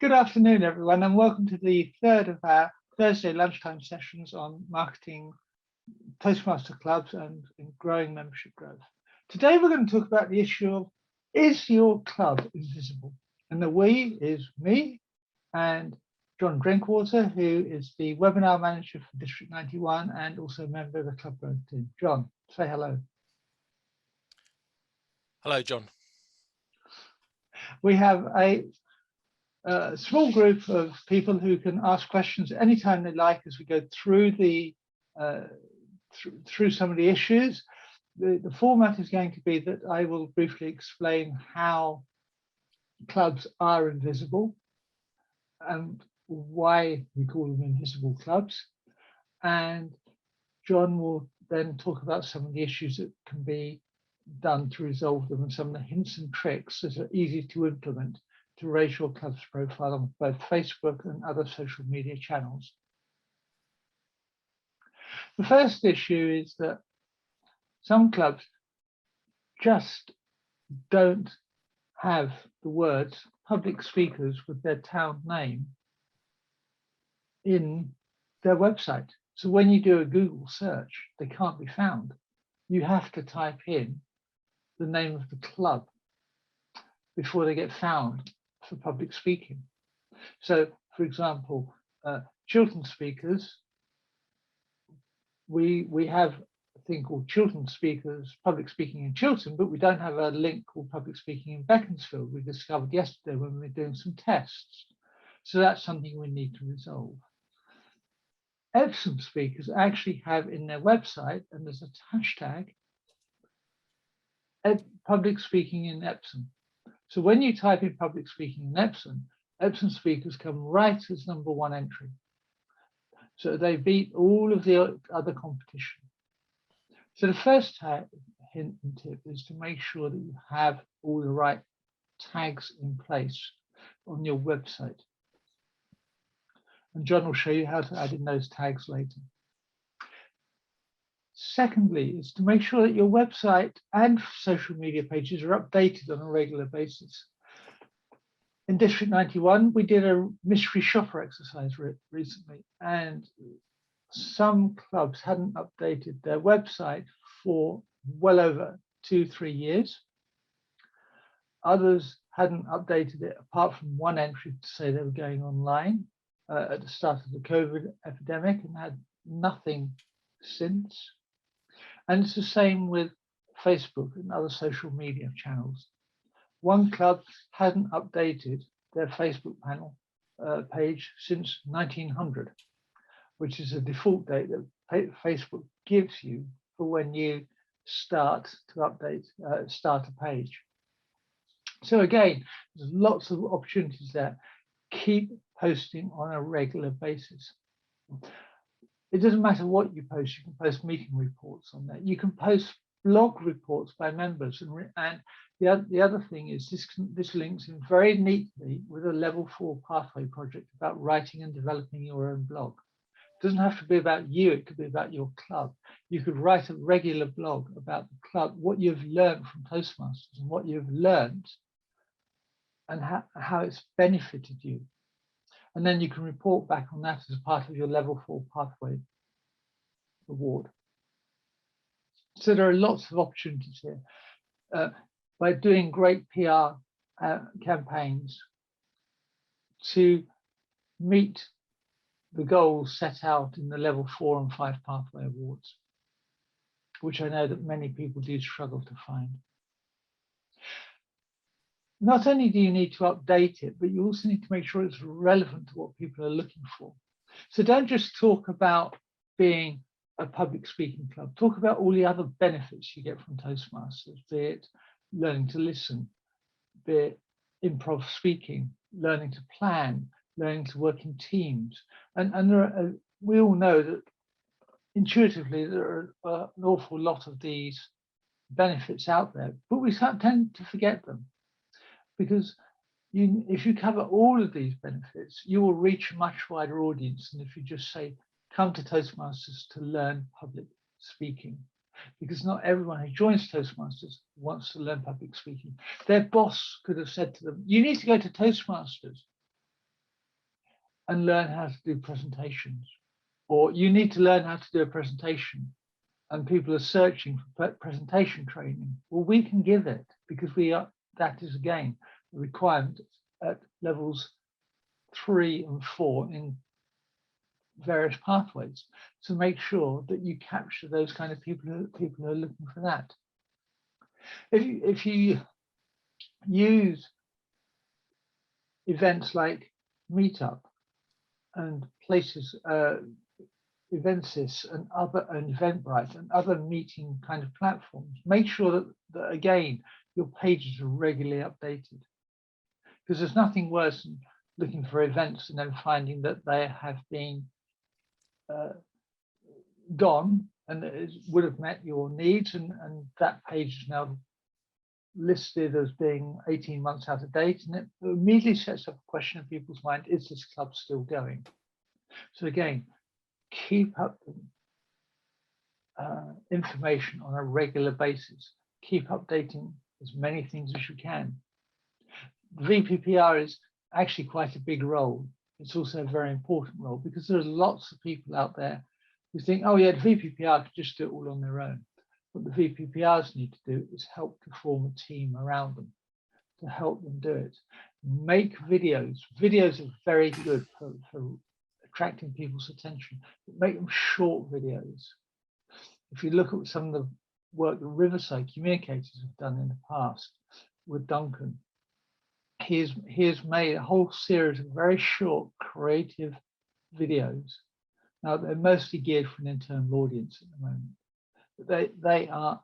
Good afternoon, everyone, and welcome to the third of our Thursday lunchtime sessions on marketing Toastmaster clubs and growing membership growth. Today, we're going to talk about the issue of, is your club invisible? And the we is me and John Drinkwater, who is the webinar manager for District 91 and also a member of the club growth team. John, say hello. Hello, John. We have a small group of people who can ask questions anytime they like as we go through the through some of the issues. The format is going to be that I will briefly explain how clubs are invisible and why we call them invisible clubs. And John will then talk about some of the issues that can be done to resolve them and some of the hints and tricks that are easy to implement to raise your club's profile on both Facebook and other social media channels. The first issue is that some clubs just don't have the words public speakers with their town name in their website. So when you do a Google search, they can't be found. You have to type in the name of the club before they get found for public speaking. So, for example, Chiltern Speakers, we have a thing called Chiltern Speakers, Public Speaking in Chiltern, but we don't have a link called Public Speaking in Beaconsfield. We discovered yesterday when we were doing some tests. So that's something we need to resolve. Epsom Speakers actually have in their website, and there's a hashtag, Public Speaking in Epsom. So when you type in public speaking in Epsom, Epsom speakers come right as #1 entry. So they beat all of the other competition. So the first hint and tip is to make sure that you have all the right tags in place on your website. And John will show you how to add in those tags later. Secondly, is to make sure that your website and social media pages are updated on a regular basis. In District 91, we did a mystery shopper exercise recently, and some clubs hadn't updated their website for well over 2-3 years. Others hadn't updated it apart from one entry to say they were going online at the start of the COVID epidemic and had nothing since. And it's the same with Facebook and other social media channels. One club hadn't updated their Facebook panel page since 1900, which is a default date that Facebook gives you for when you start to update, start a page. So again, there's lots of opportunities there. Keep posting on a regular basis. It doesn't matter what you post. You can post meeting reports on that. You can post blog reports by members. And the other thing is this links in very neatly with a level 4 pathway project about writing and developing your own blog. It doesn't have to be about you. It could be about your club. You could write a regular blog about the club, what you've learned from Toastmasters and what you've learned and how it's benefited you. And then you can report back on that as part of your level 4 pathway award. So there are lots of opportunities here. By doing great PR campaigns to meet the goals set out in the level 4 and 5 pathway awards, which I know that many people do struggle to find. Not only do you need to update it, but you also need to make sure it's relevant to what people are looking for. So don't just talk about being a public speaking club. Talk about all the other benefits you get from Toastmasters, be it learning to listen, be it improv speaking, learning to plan, learning to work in teams. And there are, we all know that intuitively there are an awful lot of these benefits out there, but we tend to forget them. Because if you cover all of these benefits, you will reach a much wider audience than if you just say, come to Toastmasters to learn public speaking. Because not everyone who joins Toastmasters wants to learn public speaking. Their boss could have said to them, you need to go to Toastmasters. and learn how to do presentations. Or you need to learn how to do a presentation and people are searching for presentation training. Well, we can give it because that is again a requirement at levels 3 and 4 in various pathways to make sure that you capture those kind of people who are looking for that. If you use events like Meetup and places, Eventsys and Eventbrite and other meeting kind of platforms, make sure that again your pages are regularly updated, because there's nothing worse than looking for events and then finding that they have been gone and it would have met your needs, and that page is now listed as being 18 months out of date, and it immediately sets up a question in people's mind: is this club still going? So again, keep up information on a regular basis. Keep updating as many things as you can. VPPR is actually quite a big role. It's also a very important role because there's lots of people out there who think, oh yeah, the VPPR can just do it all on their own. What the VPPRs need to do is help to form a team around them to help them do it. Make videos. Videos are very good for attracting people's attention, but make them short videos. If you look at some of the work that Riverside Communicators have done in the past with Duncan, he has made a whole series of very short creative videos. Now they're mostly geared for an internal audience at the moment, but they are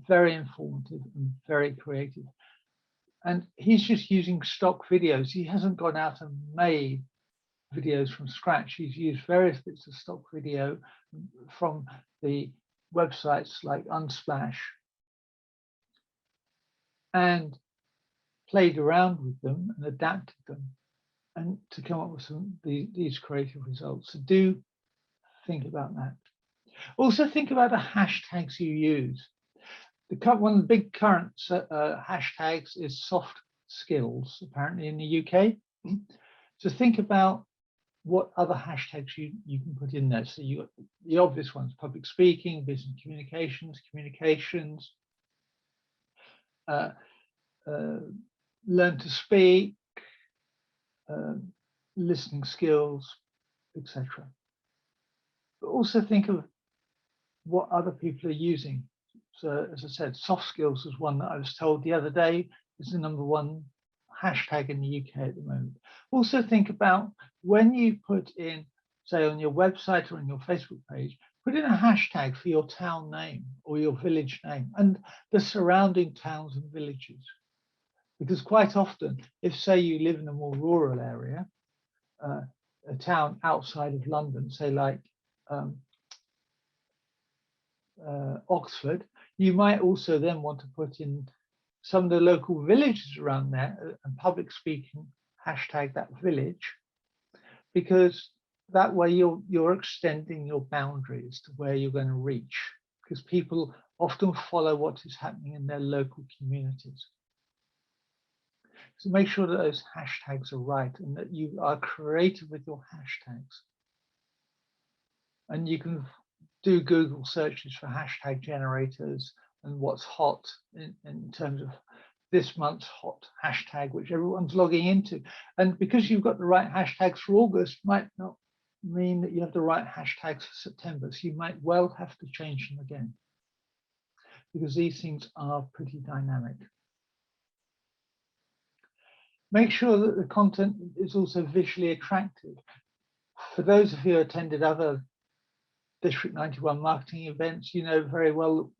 very informative and very creative. And he's just using stock videos. He hasn't gone out and made videos from scratch. He's used various bits of stock video from the websites like Unsplash and played around with them and adapted them and to come up with these creative results. So do think about that. Also think about the hashtags you use. One of the big current hashtags is soft skills, apparently in the UK. So think about what other hashtags you can put in there. So you got the obvious ones: public speaking, business communications, learn to speak, listening skills, etc. But also think of what other people are using. So as I said, soft skills is one that I was told the other day is the #1 hashtag in the UK at the moment. Also think about when you put in, say on your website or on your Facebook page, put in a hashtag for your town name or your village name and the surrounding towns and villages. Because quite often, if say you live in a more rural area, a town outside of London, say like Oxford, you might also then want to put in some of the local villages around there and public speaking hashtag that village, because that way you're extending your boundaries to where you're going to reach, because people often follow what is happening in their local communities. So make sure that those hashtags are right and that you are creative with your hashtags. And you can do Google searches for hashtag generators and what's hot in terms of this month's hot hashtag, which everyone's logging into. And because you've got the right hashtags for August might not mean that you have the right hashtags for September. So you might well have to change them again, because these things are pretty dynamic. Make sure that the content is also visually attractive. For those of you who attended other District 91 marketing events, you know very well,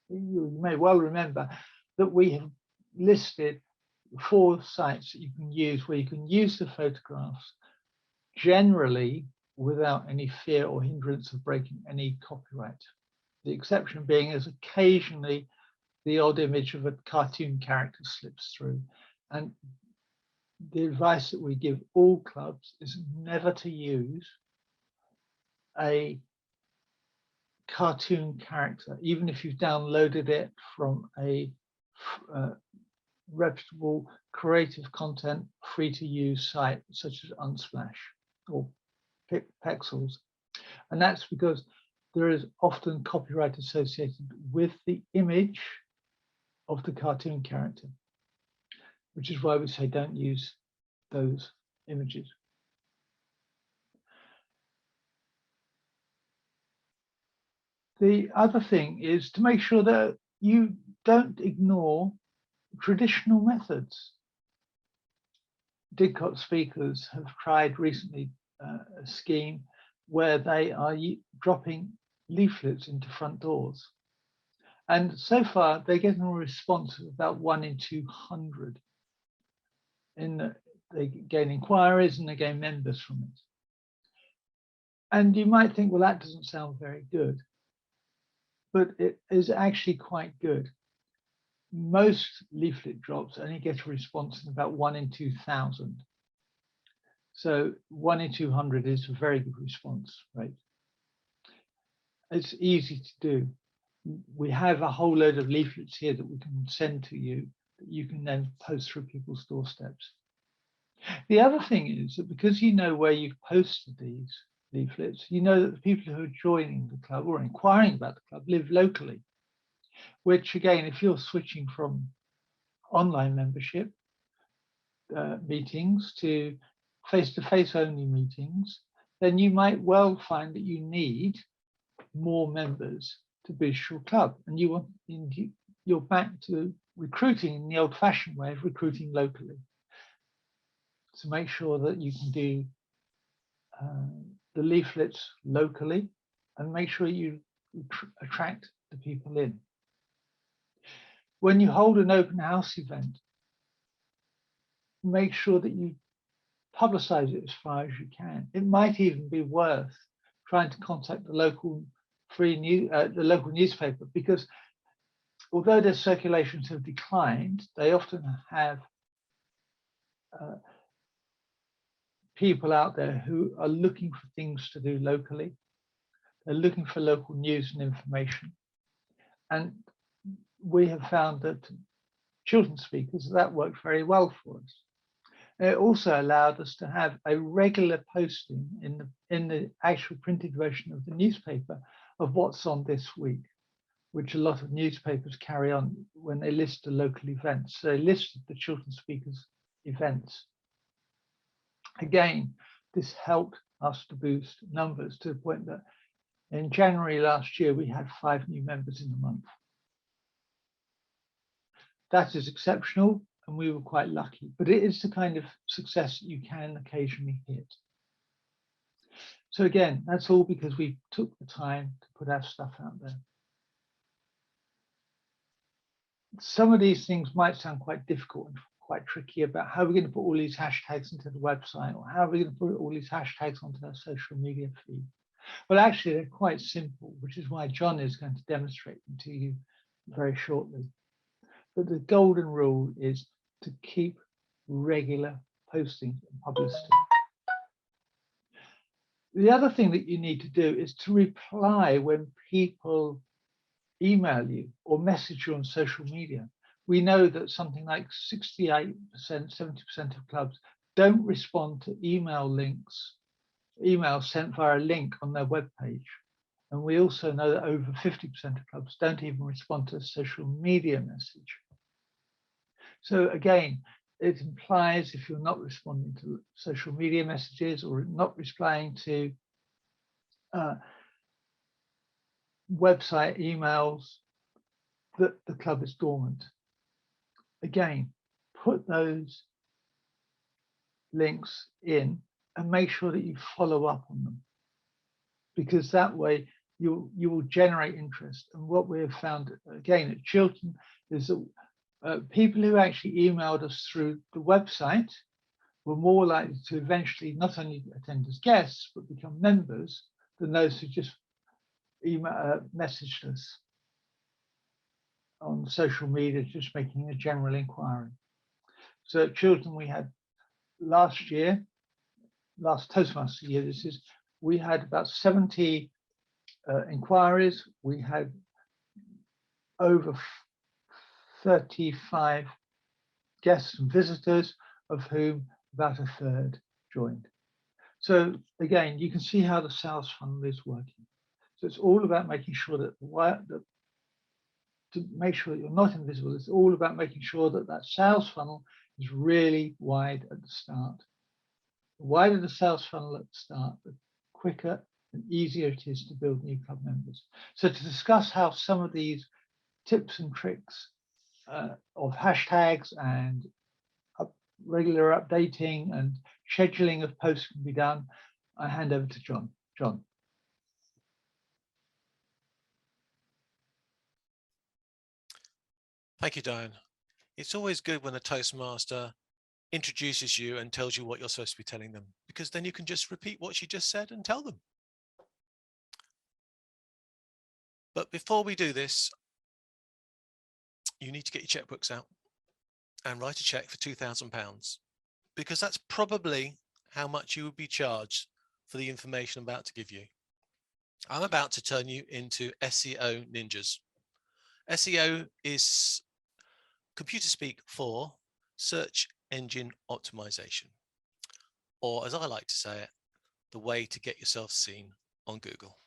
you may well remember that we have listed 4 sites that you can use where you can use the photographs generally without any fear or hindrance of breaking any copyright. The exception being is occasionally the odd image of a cartoon character slips through. And the advice that we give all clubs is never to use a cartoon character, even if you've downloaded it from a reputable, creative content, free-to-use site such as Unsplash or Pexels. And that's because there is often copyright associated with the image of the cartoon character, which is why we say don't use those images. The other thing is to make sure that you don't ignore traditional methods. Didcot speakers have tried recently a scheme where they are dropping leaflets into front doors. And so far, they're getting a response of about 1 in 200. They gain inquiries and they gain members from it. And you might think, well, that doesn't sound very good. But it is actually quite good. Most leaflet drops only get a response in about 1 in 2,000. So 1 in 200 is a very good response rate. It's easy to do. We have a whole load of leaflets here that we can send to you that you can then post through people's doorsteps. The other thing is that because you know where you've posted these leaflets, you know that the people who are joining the club or inquiring about the club live locally, which again, if you're switching from online membership meetings to face-to-face only meetings, then you might well find that you need more members to boost your club, and you're back to recruiting in the old-fashioned way of recruiting locally. To make sure that you can do the leaflets locally and make sure you attract the people in. When you hold an open house event, make sure that you publicize it as far as you can. It might even be worth trying to contact the local the local newspaper, because although their circulations have declined, they often have people out there who are looking for things to do locally. They're looking for local news and information. And we have found that children's speakers, that worked very well for us. It also allowed us to have a regular posting in the actual printed version of the newspaper of what's on this week, which a lot of newspapers carry on when they list the local events. So they listed the children's speakers events. Again, this helped us to boost numbers to the point that in January last year, we had 5 new members in a month. That is exceptional, and we were quite lucky, but it is the kind of success that you can occasionally hit. So again, that's all because we took the time to put our stuff out there. Some of these things might sound quite difficult and quite tricky about how we're going to put all these hashtags into the website, or how we're going to put all these hashtags onto our social media feed. Well, actually, they're quite simple, which is why John is going to demonstrate them to you very shortly. But the golden rule is to keep regular posting and publicity. The other thing that you need to do is to reply when people email you or message you on social media. We know that something like 68%, 70% of clubs don't respond to emails sent via a link on their webpage. And we also know that over 50% of clubs don't even respond to a social media message. So again, it implies if you're not responding to social media messages or not replying to website emails, that the club is dormant. Again, put those links in and make sure that you follow up on them, because that way you will generate interest. And what we have found again at Chiltern is that people who actually emailed us through the website were more likely to eventually not only attend as guests but become members than those who just messaged us on social media, just making a general inquiry. So at Chiltern, we had last Toastmasters year, we had about 70 inquiries. We had over 35 guests and visitors, of whom about a third joined. So again, you can see how the sales funnel is working. So it's all about making sure that to make sure that you're not invisible. It's all about making sure that that sales funnel is really wide at the start. The wider the sales funnel at the start, the quicker and easier it is to build new club members. So to discuss how some of these tips and tricks of hashtags and regular updating and scheduling of posts can be done, I hand over to John. John. Thank you, Diane. It's always good when a Toastmaster introduces you and tells you what you're supposed to be telling them, because then you can just repeat what she just said and tell them. But before we do this, you need to get your checkbooks out and write a check for £2,000, because that's probably how much you would be charged for the information I'm about to give you. I'm about to turn you into SEO ninjas. SEO is computer speak for search engine optimization, or as I like to say it, the way to get yourself seen on Google.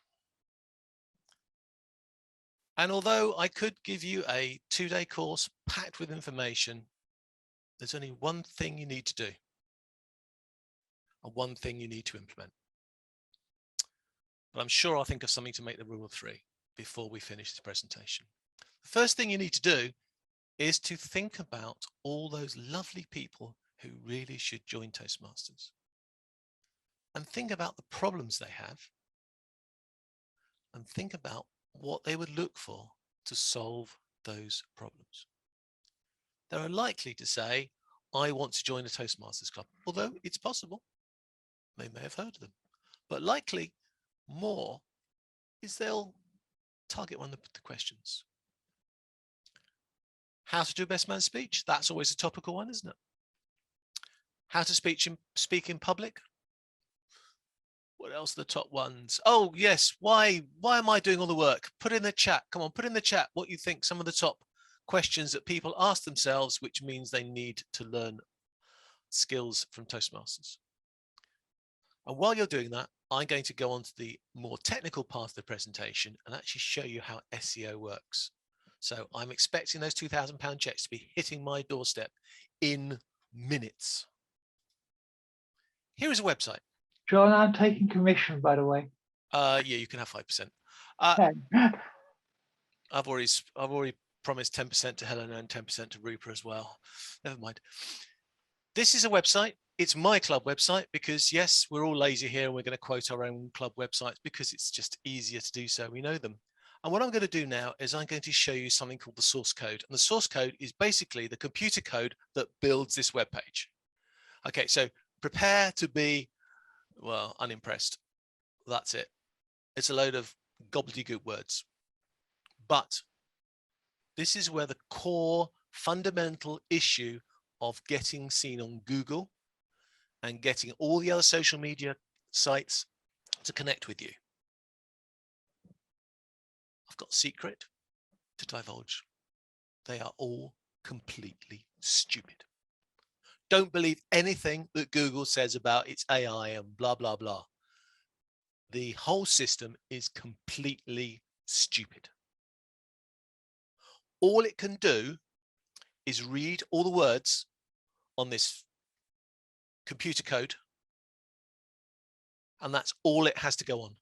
And although I could give you a 2-day course packed with information, there's only one thing you need to do and one thing you need to implement. But I'm sure I'll think of something to make the rule of 3 before we finish this presentation. The first thing you need to do is to think about all those lovely people who really should join Toastmasters, and think about the problems they have, and think about what they would look for to solve those problems. They're unlikely to say, I want to join a Toastmasters club, although it's possible. They may have heard of them, but likely more is they'll target one of the questions. How to do best man speech? That's always a topical one, isn't it? How to speak in public? What else are the top ones? Oh yes, why am I doing all the work? Put in the chat. Come on, put in the chat what you think some of the top questions that people ask themselves, which means they need to learn skills from Toastmasters. And while you're doing that, I'm going to go on to the more technical part of the presentation and actually show you how SEO works. So I'm expecting those £2,000 checks to be hitting my doorstep in minutes. Here is a website. John, I'm taking commission, by the way. Yeah, you can have 5%. I've already promised 10% to Helena and 10% to Rupa as well. Never mind. This is a website. It's my club website because yes, we're all lazy here and we're going to quote our own club websites because it's just easier to do so. We know them. And what I'm going to do now is I'm going to show you something called the source code. And the source code is basically the computer code that builds this web page. Okay, so prepare to be, well, unimpressed. That's it. It's a load of gobbledygook words. But this is where the core fundamental issue of getting seen on Google and getting all the other social media sites to connect with you. I've got a secret to divulge. They are all completely stupid. Don't believe anything that Google says about its AI and blah, blah, blah. The whole system is completely stupid. All it can do is read all the words on this computer code, and that's all it has to go on.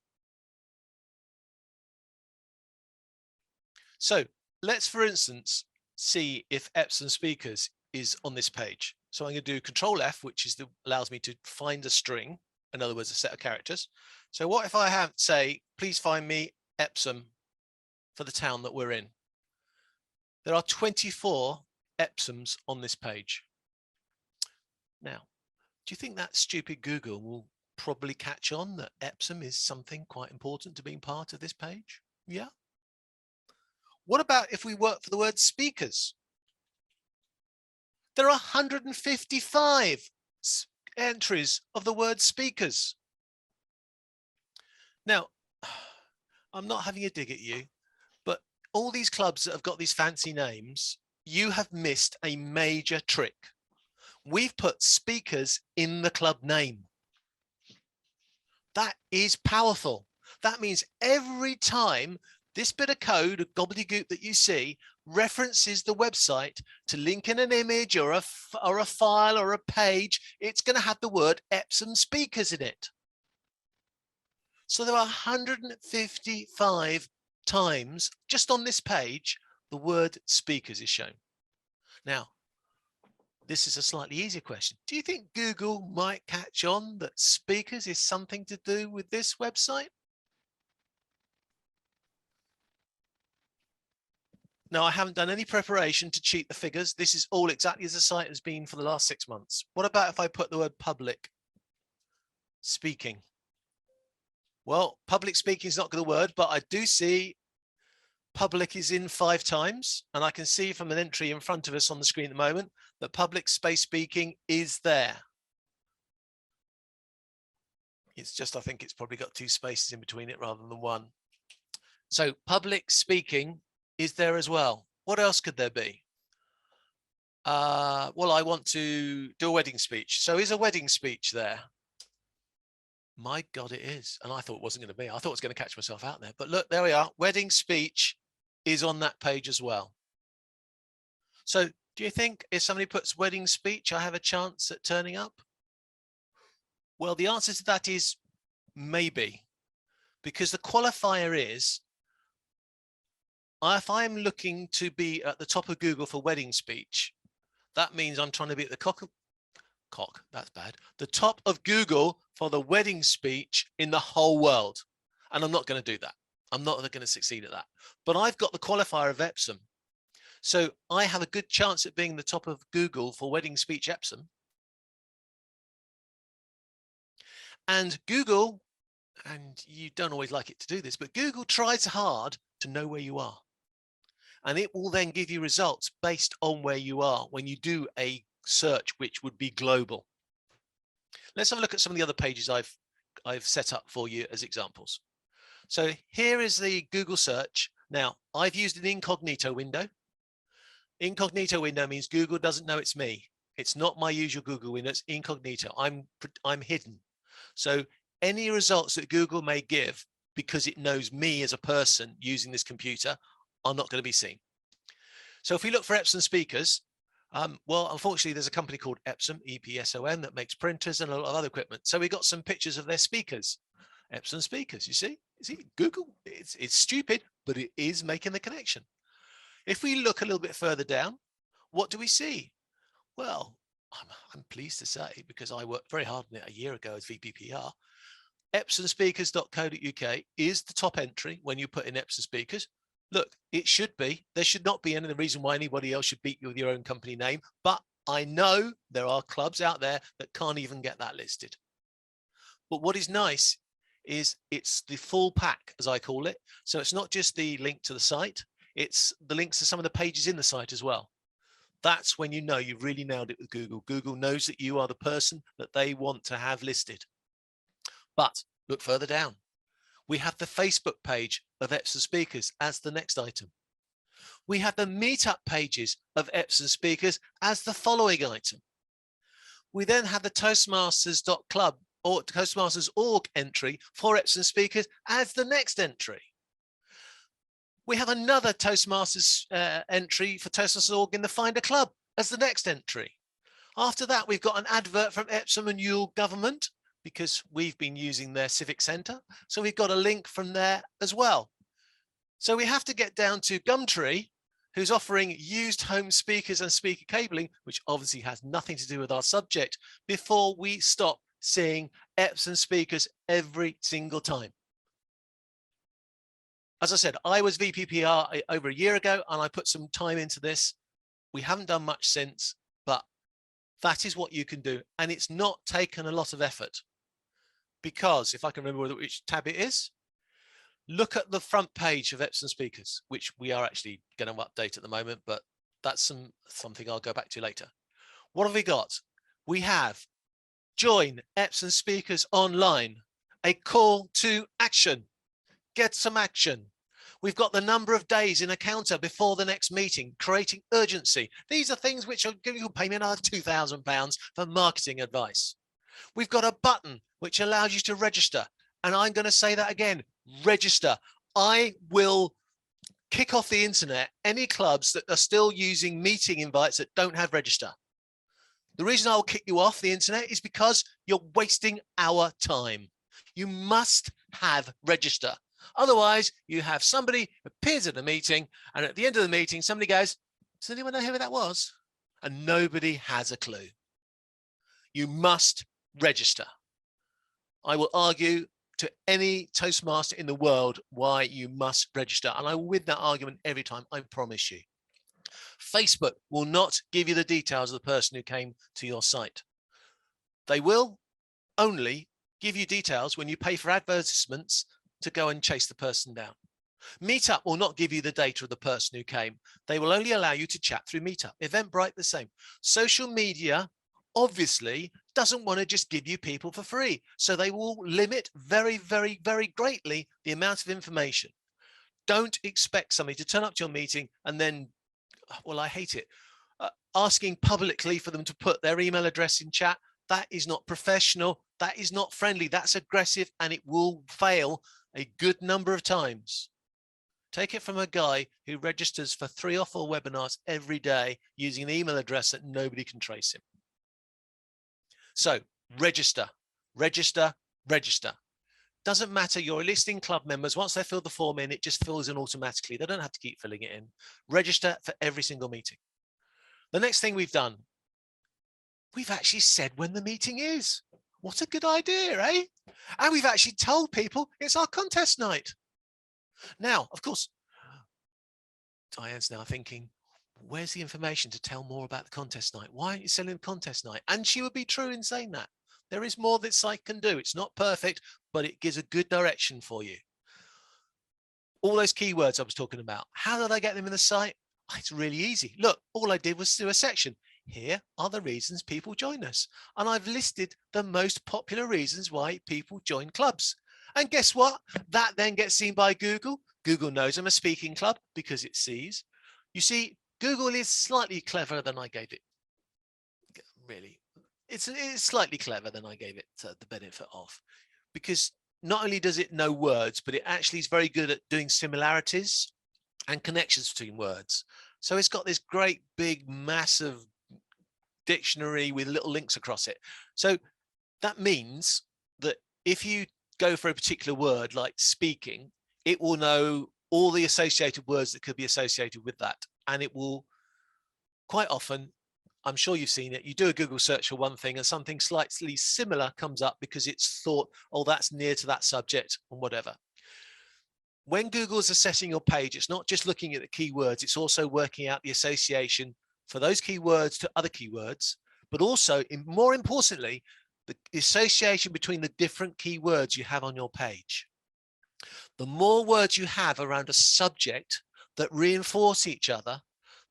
So let's, for instance, see if Epsom Speakers is on this page. So I'm going to do Control F, which is allows me to find a string, in other words, a set of characters. So what if I have, say, please find me Epsom for the town that we're in? There are 24 Epsoms on this page. Now, do you think that stupid Google will probably catch on that Epsom is something quite important to being part of this page? Yeah. What about if we work for the word speakers? There are 155 entries of the word speakers. Now, I'm not having a dig at you, but all these clubs that have got these fancy names, you have missed a major trick. We've put speakers in the club name. That is powerful. That means every time this bit of code, gobbledygook that you see, references the website to link in an image or a file or a page, it's going to have the word Epsom speakers in it. So there are 155 times just on this page, the word speakers is shown. Now, this is a slightly easier question. Do you think Google might catch on that speakers is something to do with this website? Now, I haven't done any preparation to cheat the figures. This is all exactly as the site has been for the last 6 months. What about if I put the word public speaking? Well, public speaking is not going to word, but I do see public is in 5 times. And I can see from an entry in front of us on the screen at the moment that public space speaking is there. It's just, I think it's probably got 2 spaces in between it rather than 1. So public speaking is there as well. What else could there be? Well, I want to do a wedding speech. So is a wedding speech there? My God, it is. And I thought it wasn't going to be. I thought I was going to catch myself out there. But look, there we are. Wedding speech is on that page as well. So do you think if somebody puts wedding speech, I have a chance at turning up? Well, the answer to that is maybe, because the qualifier is, if I'm looking to be at the top of Google for wedding speech, that means I'm trying to be at the that's bad. The top of Google for the wedding speech in the whole world. And I'm not going to do that. I'm not going to succeed at that. But I've got the qualifier of Epsom. So I have a good chance at being the top of Google for wedding speech Epsom. And Google, and you don't always like it to do this, but Google tries hard to know where you are. And it will then give you results based on where you are when you do a search, which would be global. Let's have a look at some of the other pages I've set up for you as examples. So here is the Google search. Now, I've used an incognito window. Incognito window means Google doesn't know it's me. It's not my usual Google window. It's incognito. I'm hidden. So any results that Google may give, because it knows me as a person using this computer, are not going to be seen. So if we look for Epsom speakers, well, unfortunately, there's a company called Epsom, EPSOM, that makes printers and a lot of other equipment. So we got some pictures of their speakers, Epsom speakers. You see, Google, it's stupid, but it is making the connection. If we look a little bit further down, what do we see? Well, I'm pleased to say, because I worked very hard on it a year ago as VPPR, epsomspeakers.co.uk is the top entry when you put in Epsom speakers. Look, it should be. There should not be any reason why anybody else should beat you with your own company name. But I know there are clubs out there that can't even get that listed. But what is nice is it's the full pack, as I call it. So it's not just the link to the site. It's the links to some of the pages in the site as well. That's when you know you've really nailed it with Google. Google knows that you are the person that they want to have listed. But look further down. We have the Facebook page of Epsom speakers as the next item. We have the meetup pages of Epsom speakers as the following item. We then have the Toastmasters.club or Toastmasters.org entry for Epsom speakers as the next entry. We have another Toastmasters entry for Toastmasters.org in the Find a Club as the next entry. After that, we've got an advert from Epsom and Ewell Government, because we've been using their civic centre. So we've got a link from there as well. So we have to get down to Gumtree, who's offering used home speakers and speaker cabling, which obviously has nothing to do with our subject, before we stop seeing Epsom speakers every single time. As I said, I was VPPR over a year ago, and I put some time into this. We haven't done much since, but that is what you can do. And it's not taken a lot of effort. Because if I can remember which tab it is, look at the front page of Epsom speakers, which we are actually going to update at the moment, but that's something I'll go back to later. What have we got? We have join Epsom speakers online, a call to action. Get some action. We've got the number of days in a counter before the next meeting, creating urgency. These are things which are going to pay me another £2,000 for marketing advice. We've got a button which allows you to register. And I'm going to say that again, register. I will kick off the internet any clubs that are still using meeting invites that don't have register. The reason I'll kick you off the internet is because you're wasting our time. You must have register. Otherwise, you have somebody who appears at a meeting, and at the end of the meeting, somebody goes, does anyone know who that was? And nobody has a clue. You must register. I will argue to any Toastmaster in the world why you must register. And I will win that argument every time, I promise you. Facebook will not give you the details of the person who came to your site. They will only give you details when you pay for advertisements to go and chase the person down. Meetup will not give you the data of the person who came. They will only allow you to chat through Meetup. Eventbrite, the same. Social media obviously doesn't want to just give you people for free. So they will limit very, very, very greatly the amount of information. Don't expect somebody to turn up to your meeting and then, well, I hate it, asking publicly for them to put their email address in chat. That is not professional. That is not friendly. That's aggressive, and it will fail a good number of times. Take it from a guy who registers for 3 or 4 webinars every day using an email address that nobody can trace him. So register, register, register. Doesn't matter, you're listing club members. Once they fill the form in, it just fills in automatically. They don't have to keep filling it in. Register for every single meeting. The next thing we've done, we've actually said when the meeting is. What a good idea, eh? And we've actually told people it's our contest night. Now, of course, Diane's now thinking, where's the information to tell more about the contest night? Why aren't you selling the contest night? And she would be true in saying that. There is more that site can do. It's not perfect, but it gives a good direction for you. All those keywords I was talking about, how did I get them in the site? It's really easy. Look, all I did was do a section. Here are the reasons people join us. And I've listed the most popular reasons why people join clubs. And guess what? That then gets seen by Google. Google knows I'm a speaking club because it sees. You see, Google is slightly cleverer than I gave it. Really, it's slightly clever than I gave it the benefit of, because not only does it know words, but it actually is very good at doing similarities and connections between words. So it's got this great big massive dictionary with little links across it. So that means that if you go for a particular word like speaking, it will know all the associated words that could be associated with that. And it will quite often, I'm sure you've seen it, you do a Google search for one thing and something slightly similar comes up because it's thought, oh, that's near to that subject or whatever. When Google's assessing your page, it's not just looking at the keywords, it's also working out the association for those keywords to other keywords, but also, more importantly, the association between the different keywords you have on your page. The more words you have around a subject that reinforce each other,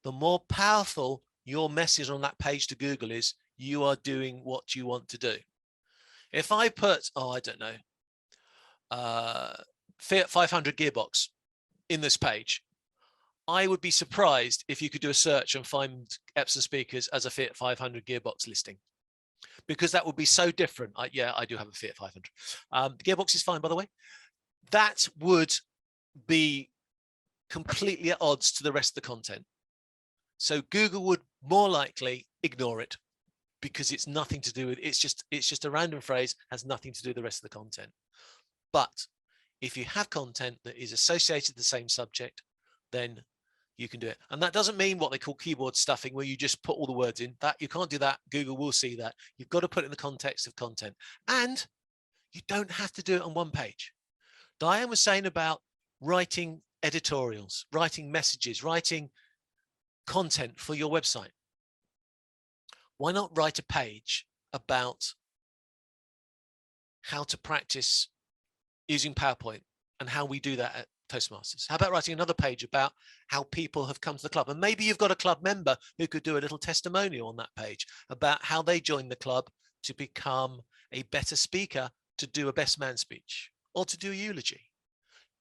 the more powerful your message on that page to Google is. You are doing what you want to do. If I put, oh, I don't know, Fiat 500 gearbox in this page, I would be surprised if you could do a search and find Epson speakers as a Fiat 500 gearbox listing, because that would be so different. Yeah, I do have a Fiat 500. The gearbox is fine, by the way. That would be completely at odds to the rest of the content. So Google would more likely ignore it because it's nothing to do with, it's just a random phrase, has nothing to do with the rest of the content. But if you have content that is associated with the same subject, then you can do it. And that doesn't mean what they call keyboard stuffing, where you just put all the words in. That you can't do that. Google will see that. You've got to put it in the context of content. And you don't have to do it on one page. Diane was saying about writing editorials, writing messages, writing content for your website. Why not write a page about how to practice using PowerPoint and how we do that at Toastmasters? How about writing another page about how people have come to the club? And maybe you've got a club member who could do a little testimonial on that page about how they joined the club to become a better speaker, to do a best man speech, or to do a eulogy.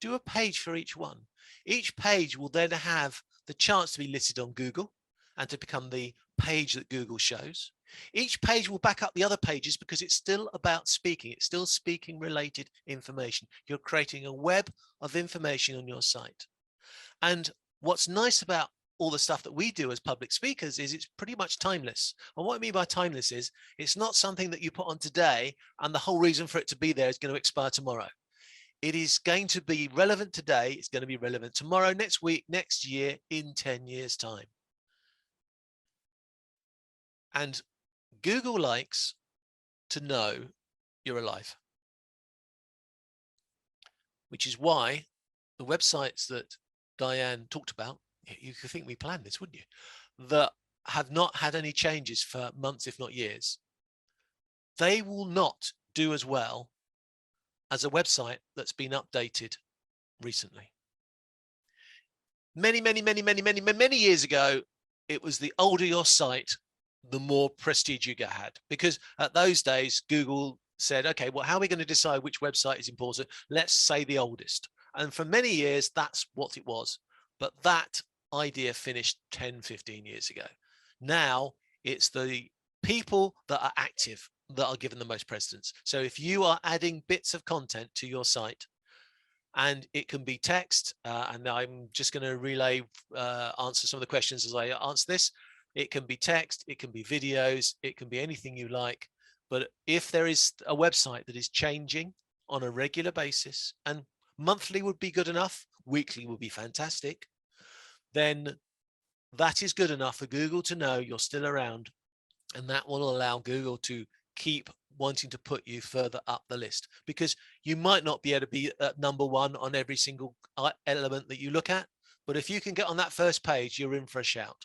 Do a page for each one. Each page will then have the chance to be listed on Google and to become the page that Google shows. Each page will back up the other pages because it's still about speaking. It's still speaking related information. You're creating a web of information on your site. And what's nice about all the stuff that we do as public speakers is it's pretty much timeless. And what I mean by timeless is it's not something that you put on today and the whole reason for it to be there is going to expire tomorrow. It is going to be relevant today. It's going to be relevant tomorrow, next week, next year, in 10 years' time. And Google likes to know you're alive, which is why the websites that Diane talked about, you could think we planned this, wouldn't you? That have not had any changes for months, if not years. They will not do as well as a website that's been updated recently. Many years ago, it was the older your site, the more prestige you had, because at those days, Google said, okay, well, how are we going to decide which website is important? Let's say the oldest. And for many years, that's what it was. But that idea finished 10, 15 years ago. Now it's the people that are active that are given the most precedence. So if you are adding bits of content to your site, and it can be text, and I'm just going to relay, answer some of the questions as I answer this. It can be text, it can be videos, it can be anything you like. But if there is a website that is changing on a regular basis, and monthly would be good enough, weekly would be fantastic, then that is good enough for Google to know you're still around. And that will allow Google to keep wanting to put you further up the list, because you might not be able to be at #1 on every single element that you look at. But if you can get on that first page, you're in for a shout.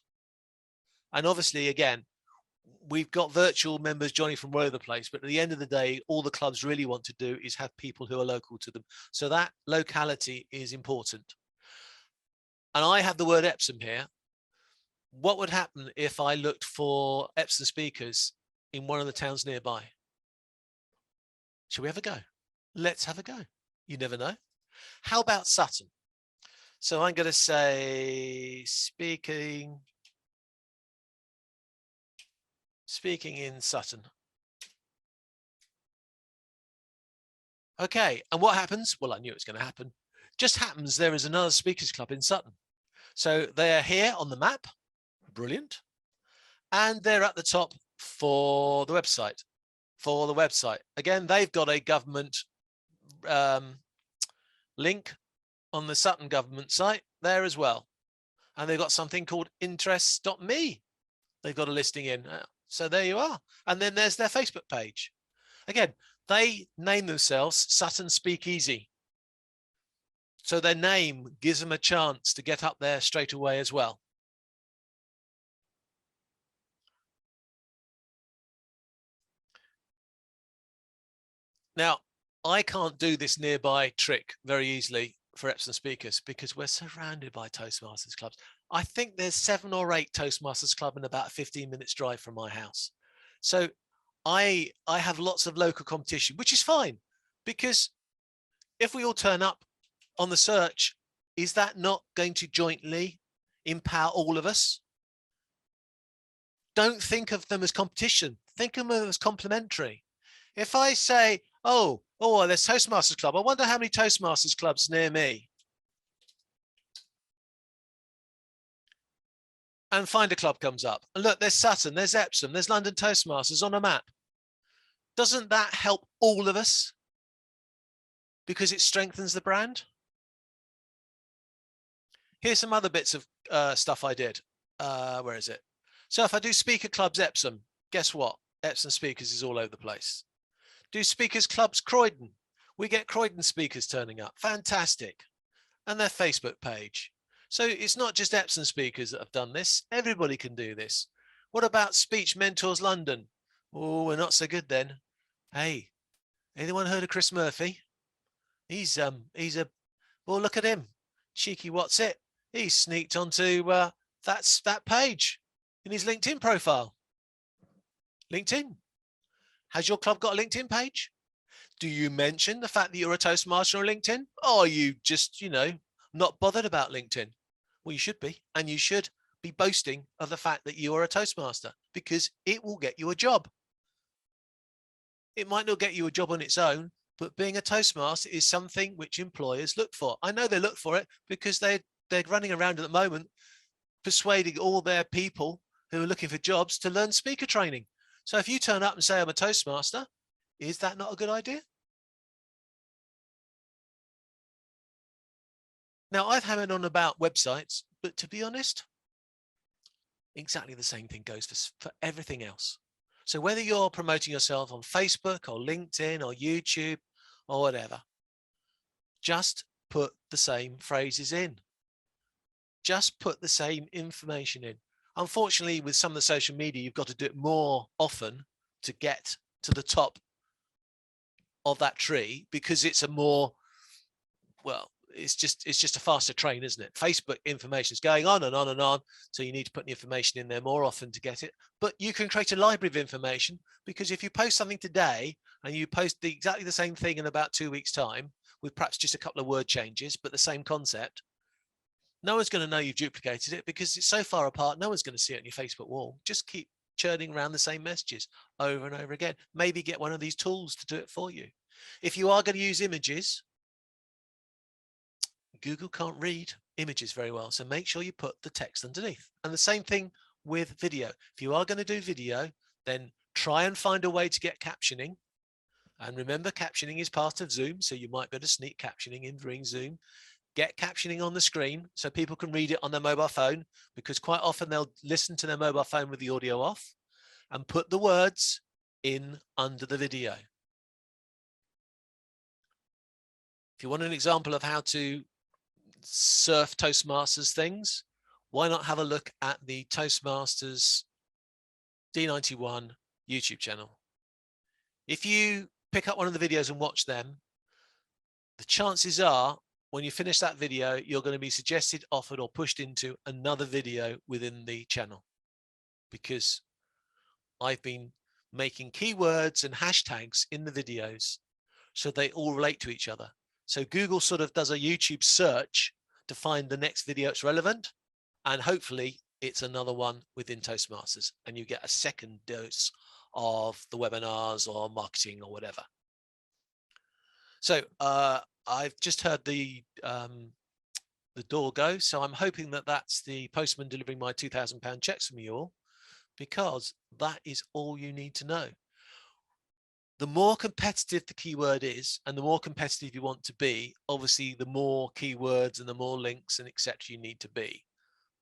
And obviously, again, we've got virtual members joining from all over the place, but at the end of the day, all the clubs really want to do is have people who are local to them. So that locality is important. And I have the word Epsom here. What would happen if I looked for Epsom speakers in one of the towns nearby? Shall we have a go? Let's have a go. You never know. How about Sutton? So I'm going to say speaking in Sutton. Okay, and what happens? Well, I knew it was going to happen. Just happens there is another speakers club in Sutton. So they are here on the map. Brilliant. And they're at the top for the website. Again, they've got a government link on the Sutton government site there as well. And they've got something called interests.me. They've got a listing in. So there you are. And then there's their Facebook page. Again, they name themselves Sutton Speakeasy. So their name gives them a chance to get up there straight away as well. Now, I can't do this nearby trick very easily for Epsom speakers because we're surrounded by Toastmasters clubs. I think there's 7 or 8 Toastmasters club in about a 15 minutes drive from my house. So I have lots of local competition, which is fine, because if we all turn up on the search, is that not going to jointly empower all of us? Don't think of them as competition. Think of them as complementary. If I say, oh, there's Toastmasters club. I wonder how many Toastmasters clubs near me. And Find a Club comes up. And look, there's Sutton, there's Epsom, there's London Toastmasters on a map. Doesn't that help all of us? Because it strengthens the brand. Here's some other bits of stuff I did. Where is it? So if I do Speaker Clubs Epsom, guess what? Epsom Speakers is all over the place. Do Speakers Clubs Croydon? We get Croydon speakers turning up. Fantastic. And their Facebook page. So it's not just Epsom speakers that have done this. Everybody can do this. What about Speech Mentors London? Oh, we're not so good then. Hey, anyone heard of Chris Murphy? He's a, well, look at him. Cheeky, what's it? He's sneaked onto that page in his LinkedIn profile. LinkedIn. Has your club got a LinkedIn page? Do you mention the fact that you're a Toastmaster on LinkedIn? Or are you just, not bothered about LinkedIn. Well, you should be, and you should be boasting of the fact that you are a Toastmaster, because it will get you a job. It might not get you a job on its own, but being a Toastmaster is something which employers look for. I know they look for it because they're running around at the moment persuading all their people who are looking for jobs to learn speaker training. So if you turn up and say, I'm a Toastmaster, is that not a good idea? Now, I've hammered on about websites, but to be honest, exactly the same thing goes for everything else. So whether you're promoting yourself on Facebook or LinkedIn or YouTube or whatever, just put the same phrases in. Just put the same information in. Unfortunately, with some of the social media, you've got to do it more often to get to the top of that tree, because it's a more, well, it's just a faster train, isn't it? Facebook information is going on and on and on. So you need to put the information in there more often to get it. But you can create a library of information, because if you post something today and you post exactly the same thing in about 2 weeks' time, with perhaps just a couple of word changes, but the same concept, no one's going to know you've duplicated it, because it's so far apart. No one's going to see it on your Facebook wall. Just keep churning around the same messages over and over again. Maybe get one of these tools to do it for you. If you are going to use images, Google can't read images very well, so make sure you put the text underneath. And the same thing with video. If you are going to do video, then try and find a way to get captioning. And remember, captioning is part of Zoom, so you might be able to sneak captioning in during Zoom. Get captioning on the screen so people can read it on their mobile phone, because quite often they'll listen to their mobile phone with the audio off, and put the words in under the video. If you want an example of how to surf Toastmasters things, why not have a look at the Toastmasters D91 YouTube channel? If you pick up one of the videos and watch them, the chances are when you finish that video, you're going to be suggested, offered, or pushed into another video within the channel, because I've been making keywords and hashtags in the videos so they all relate to each other. So Google sort of does a YouTube search to find the next video that's relevant, and hopefully it's another one within Toastmasters, and you get a second dose of the webinars or marketing or whatever. So I've just heard the door go, so I'm hoping that that's the postman delivering my £2,000 checks from you all, because that is all you need to know. The more competitive the keyword is, and the more competitive you want to be, obviously the more keywords and the more links and etc. you need to be.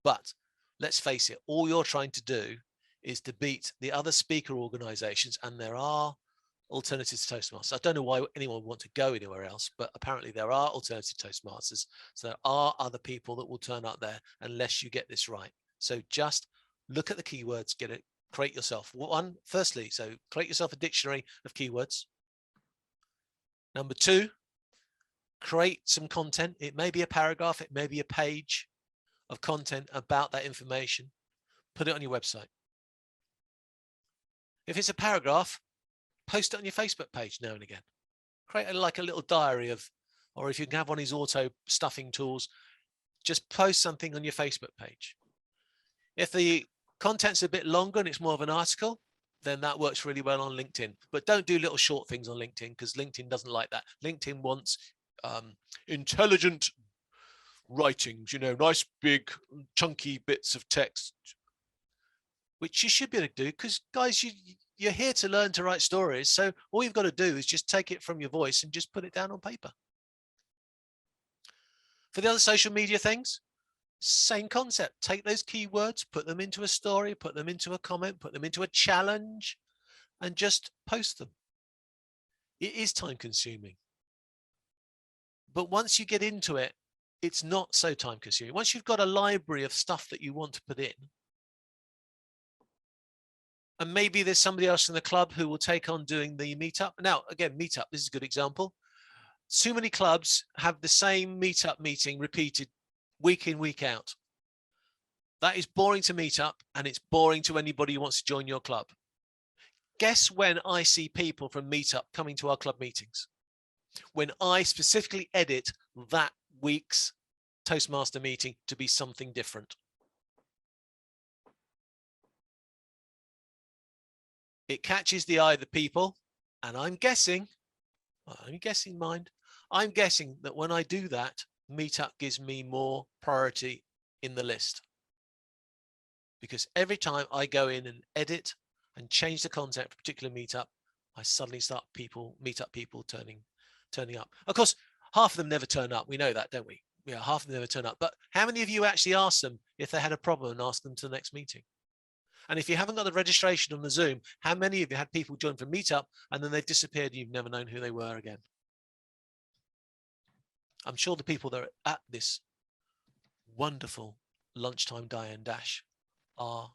But let's face it, all you're trying to do is to beat the other speaker organizations, and there are alternatives to Toastmasters. I don't know why anyone would want to go anywhere else, but apparently there are alternative Toastmasters. So there are other people that will turn up there unless you get this right. So just look at the keywords, get it, create yourself one. Firstly, so create yourself a dictionary of keywords. Number two, create some content. It may be a paragraph, it may be a page of content about that information. Put it on your website. If it's a paragraph, post it on your Facebook page now and again. Create like a little diary of, or if you can have one of these auto stuffing tools, just post something on your Facebook page. If the content's a bit longer and it's more of an article, then that works really well on LinkedIn. But don't do little short things on LinkedIn, because LinkedIn doesn't like that. LinkedIn wants intelligent writings, you know, nice big chunky bits of text, which you should be able to do, because guys, you're here to learn to write stories. So all you've got to do is just take it from your voice and just put it down on paper. For the other social media things, same concept. Take those keywords, put them into a story, put them into a comment, put them into a challenge, and just post them. It is time consuming. But once you get into it, it's not so time consuming. Once you've got a library of stuff that you want to put in, and maybe there's somebody else in the club who will take on doing the meetup. Now, again, meetup, this is a good example. Too many clubs have the same meetup meeting repeated week in, week out. That is boring to meet up, and it's boring to anybody who wants to join your club. Guess when I see people from meetup coming to our club meetings? When I specifically edit that week's Toastmaster meeting to be something different. It catches the eye of the people, and I'm guessing, mind, I'm guessing that when I do that, Meetup gives me more priority in the list. Because every time I go in and edit and change the content for a particular Meetup, I suddenly start Meetup people turning up. Of course, half of them never turn up. We know that, don't we? Yeah, half of them never turn up. But how many of you actually asked them if they had a problem and asked them to the next meeting? And if you haven't got the registration on the Zoom, how many of you had people join for Meetup and then they've disappeared and you've never known who they were again? I'm sure the people that are at this wonderful lunchtime Diane Dash are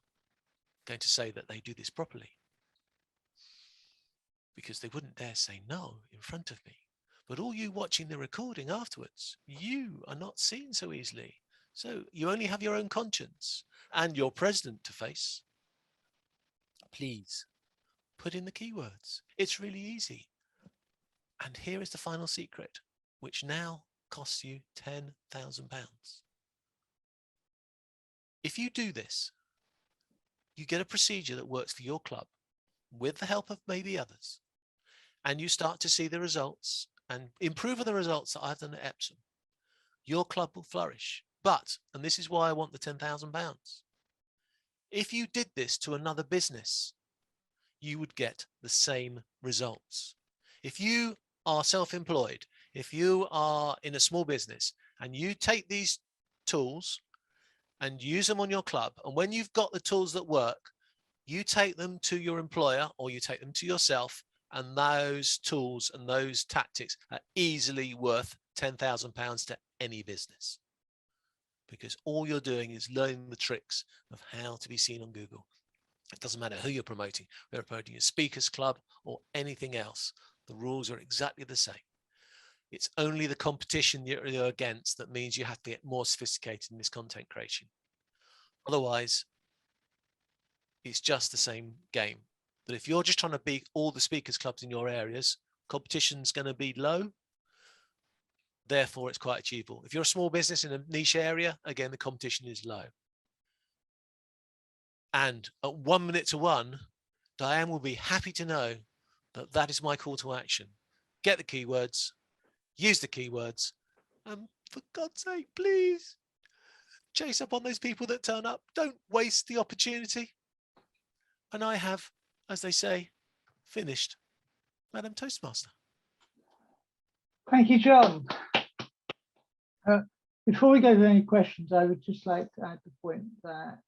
going to say that they do this properly, because they wouldn't dare say no in front of me. But all you watching the recording afterwards, you are not seen so easily. So you only have your own conscience and your president to face. Please put in the keywords. It's really easy. And here is the final secret, which now costs you £10,000. If you do this, you get a procedure that works for your club with the help of maybe others, and you start to see the results and improve on the results that I've done at Epsom. Your club will flourish. But, and this is why I want the £10,000, if you did this to another business, you would get the same results. If you are self-employed, if you are in a small business and you take these tools and use them on your club, and when you've got the tools that work, you take them to your employer or you take them to yourself, and those tools and those tactics are easily worth £10,000 to any business, because all you're doing is learning the tricks of how to be seen on Google. It doesn't matter who you're promoting, whether you're promoting a speakers club or anything else. The rules are exactly the same. It's only the competition you're against that means you have to get more sophisticated in this content creation. Otherwise, it's just the same game. But if you're just trying to beat all the speakers clubs in your areas, competition's going to be low. Therefore, it's quite achievable. If you're a small business in a niche area, again, the competition is low. And at 1 minute to one, Diane will be happy to know that that is my call to action. Get the keywords, use the keywords, and for God's sake, please chase up on those people that turn up. Don't waste the opportunity. And I have, as they say, finished, Madam Toastmaster. Thank you, John. Before we go to any questions, I would just like to add the point that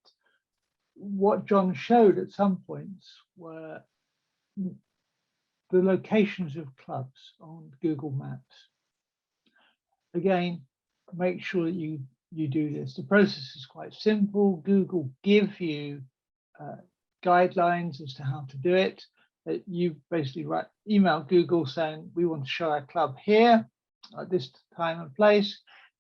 what John showed at some points were the locations of clubs on Google Maps. Again, make sure that you do this. The process is quite simple. Google give you guidelines as to how to do it. You basically email Google saying, we want to show our club here at this time and place.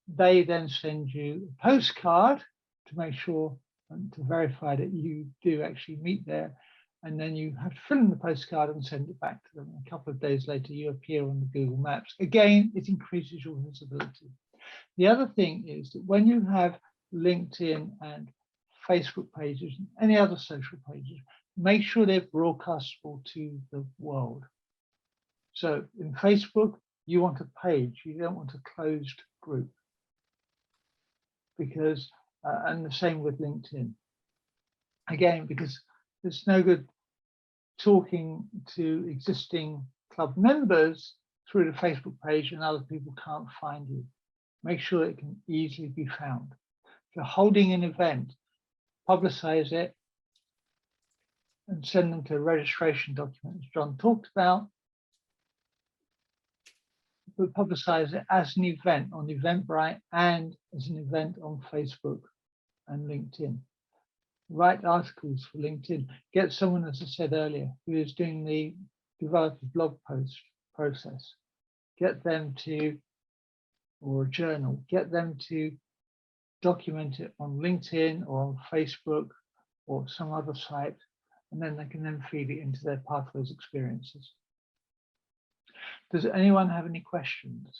They then send you a postcard to make sure and to verify that you do actually meet there. And then you have to fill in the postcard and send it back to them. A couple of days later, you appear on the Google Maps. Again, it increases your visibility. The other thing is that when you have LinkedIn and Facebook pages and any other social pages, make sure they're broadcastable to the world. So in Facebook, you want a page, you don't want a closed group. Because, and the same with LinkedIn. Again, because it's no good talking to existing club members through the Facebook page and other people can't find you. Make sure it can easily be found. If you're holding an event, publicize it and send them to a registration document, as John talked about. But publicize it as an event on Eventbrite and as an event on Facebook and LinkedIn. Write articles for LinkedIn. Get someone, as I said earlier, who is doing the develop a blog post process. Get them to, or a journal, get them to document it on LinkedIn or on Facebook or some other site, and then they can then feed it into their Pathways experiences. Does anyone have any questions?